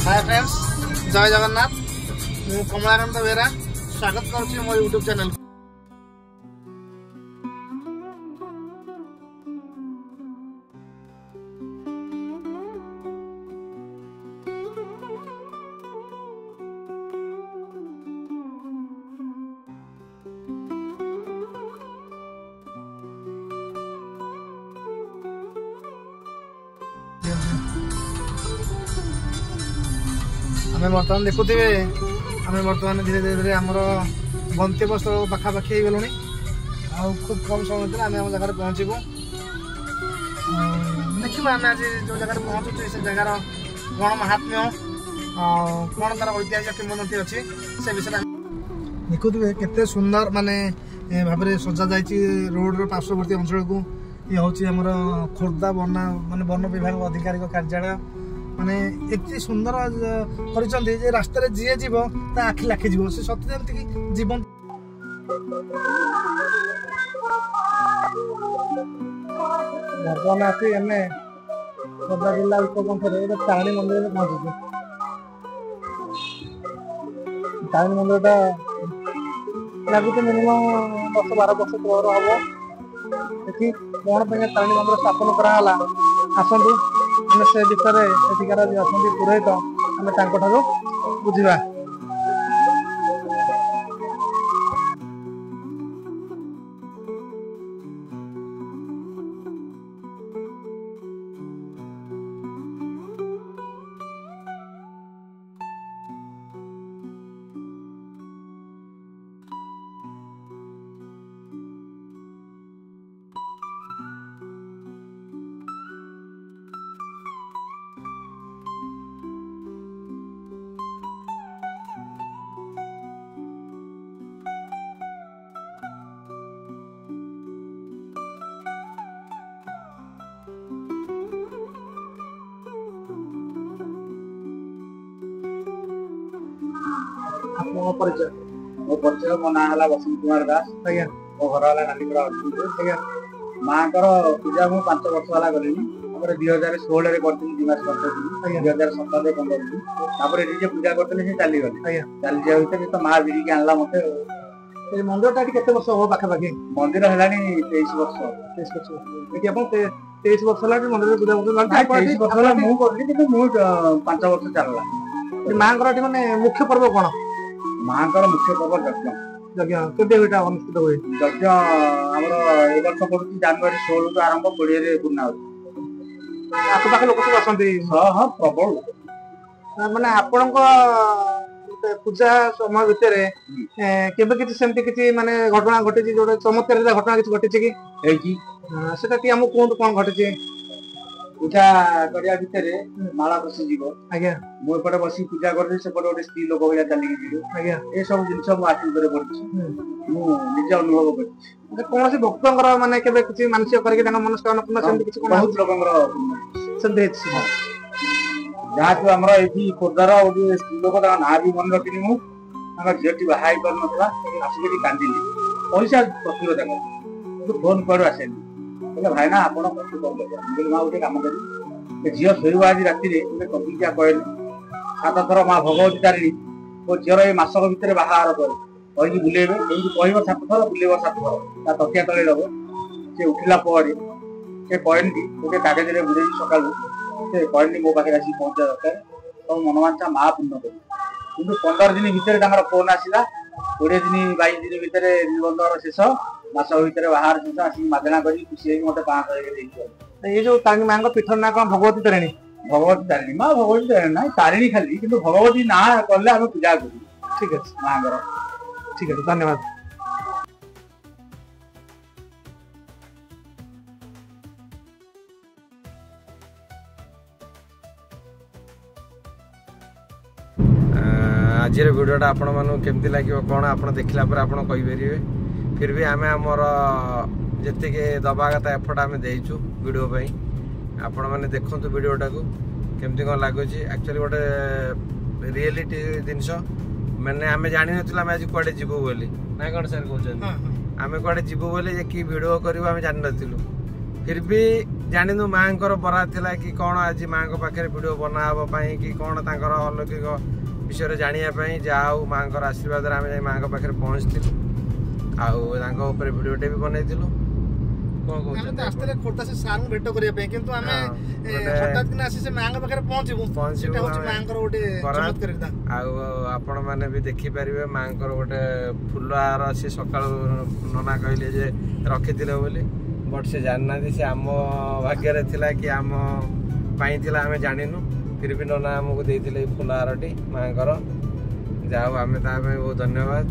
Hi friends, जय जगन्नाथ। मु कमलाकांत बेहरा स्वागत करुच्ची मो यूट्यूब चैनल। आम बर्तमान देखुवे आम बर्तमान धीरे धीरे आमर गंतव्य स्थल पाखापाखि हो गलुणी। खूब कम समय आम आम जगह पहुँचबू। देखा आम आज जो जगह पहुँचुचे से जगार कौन महात्म्य कौन तार ऐतिहासिक किंवदंती अच्छी से विषय देखुवे केते सुंदर माने भाव सजा जाइए। रोड पार्श्ववर्ती अंचल को ये हूँ आमर खोर्धा बना माने वन विभाग अधिकारी कार्यालय माने एति सुंदर कर रास्ता जी जीव आखि लाखी जीव से सत्य जमती कि जीवन बर्तमान आसी आम खोर्धा जिला उपकंठे तारिणी मंदिर में पहुंचुचे। तारिणी मंदिर लगुच मिनिमम 10-12 वर्ष पूर्व हम ये कौन तारिणी मंदिर स्थापन कराला आसतु आम से विषय एଠିकार अच्छा पुरोहित आम बुझा। मो परिचय मो ना है बसंत कुमार दास। आज्ञा मो घर है नानीपुर आज्ञा माँ पूजा मुझे 5 वर्ष है गली 2016 2 मास कर 2017 15 ये पूजा करते चली गली चली जा भितर तो माँ बिरिक आनला मत मंदिर टा केते वर्ष हो पाखापाखि मंदिर है 23 वर्ष 23 वर्ष है मंदिर पूजा मुझे 5 वर्ष चलला। माँ मैंने मुख्य पर्व कौन माँ मुख्य पर्व यज्ञ यज्ञ के अनुष्ठित हुए यज्ञ आम वर्ष पड़ू जनवरी 16 आरंभ 20 पूर्णा आखपाख लोक सब आसती प्रबल माने आपण पूजा समय भितर केबे किसी सेमती किसी माने घटना घटी जो चमत्कार घटना किसी घटी कि सेटा टी हमको कहतु कौन घटी पूजा करिया भितर माला पशिजीव आज्ञा मुझे बसी पूजा कर सेपटे गोटे स्त्री लोक भाया चलिकी जी आज्ञा ये सब जिन आखि पड़ी निजे अनुभव कर कौन भक्तर माने किसी मानसिक करके मनस्कामना पूर्ण बहुत लोक जहाँ तू आम ये खोर्धार गोटे स्त्री लोक ना भी मन रखी मुझे झीटी बाहर पार ना आसिक कांदिली पैसा प्रचुर देख फोन कड़ू आसेनी भाई ना आप कष्ट कम कर माँ गोटे कम कर झील शोब आज राति प्रतिज्ञा कहली 7 थर माँ भगवती तारिणी मो झीर ये मसक भितर बाहर कर कहीं बुलेबे कह 7 थर बुलेब 7 थर तकिया तले दब से उठिला से कॉइन टी गोटे कागज में बुड़े सका से कॉइन मो पाखे आसिक पहुंचा दरकार सब मनमांसा माँ पूर्ण कर 15 दिन भितर फोन आसला 20 दिन 22 दिन भितर निबंधन शेष मास भितर बाहर शेष आसिक मागणा कर खुशी मत 500 ये जो तारिणी माँ पीठर ना कौन भगवती तारिणी माँ भगवती तारिणी ना तारिणी खाली कि भगवती ना कले आम पूजा कर। ठीक है माँ ठीक है धन्यवाद। आज वीडियोटा आपण मानू केमती लगे कौन आप देखला पर आप कहींपर फिर भी आम आमर जी दबा कथा एफर्ट आम देचु वीडियो आपण मैंने देखु वीडियोटा को केमती कौन लगुच एक्चुअली गोटे रियलिटी जिनस मैंने आम जान ना आज कड़े जीवु बोली ना कौन सर कहते आम कड़े जीवु बोली कि वीडियो करूँ आम जान फिर भी ଜାଣିନୁ ମାଙ୍କର ବରାଦ ଥିଲା କି କ'ଣ ଆଜି ମାଙ୍କ ପାଖରେ ଭିଡ଼ିଓ ବନା ହେବା ପାଇଁ କି କ'ଣ ତାଙ୍କର ଅଲୌକିକ ବିଷୟରେ ଜାଣିବା ପାଇଁ। ଯାହା ହଉ ମାଙ୍କର ଆଶୀର୍ବାଦରେ ଆମେ ଯାଇ ମାଙ୍କ ପାଖରେ ପହଞ୍ଚିଥିଲୁ ଆଉ ତାଙ୍କ ଉପରେ ଭିଡ଼ିଓଟେ ବି ବନେଇଥିଲୁ। କ'ଣ କହୁଛନ୍ତି? ଆସିଥିଲେ ଖୋର୍ଦ୍ଧା ସେ ସାର୍ଙ୍କୁ ଭେଟ କରିବା ପାଇଁ, କିନ୍ତୁ ଆମେ ହଠାତ୍ କିନା ଆସି ସେ ମାଙ୍କ ପାଖରେ ପହଞ୍ଚିବୁ। ସେଟା ହଉଛି ମାଙ୍କର ଗୋଟେ ଚମତ୍କାର। ଆଉ ଆପଣ ମାନେ ବି ଦେଖିପାରିବେ ମାଙ୍କର ଗୋଟେ ଫୁଲ ହାର ସେ ସକାଳୁ ନନା କହିଲେ ଯେ ରଖିଥିଲେ ବୋଲି, ବଟ୍ ସେ ଜାଣିନାହାନ୍ତି ସେ ଆମ ଭାଗ୍ୟରେ ଥିଲା କି ଆମ ପାଇଁ ଥିଲା ଆମେ ଜାଣିନୁ। ଫିର୍ ବି ନନା ଆମକୁ ଦେଇଥିଲେ ଏଇ ଫୁଲ ହାରଟି ମାଙ୍କର। ଯାହା ହଉ ଆମେ ତା ପାଇଁ ବହୁତ ଧନ୍ୟବାଦ।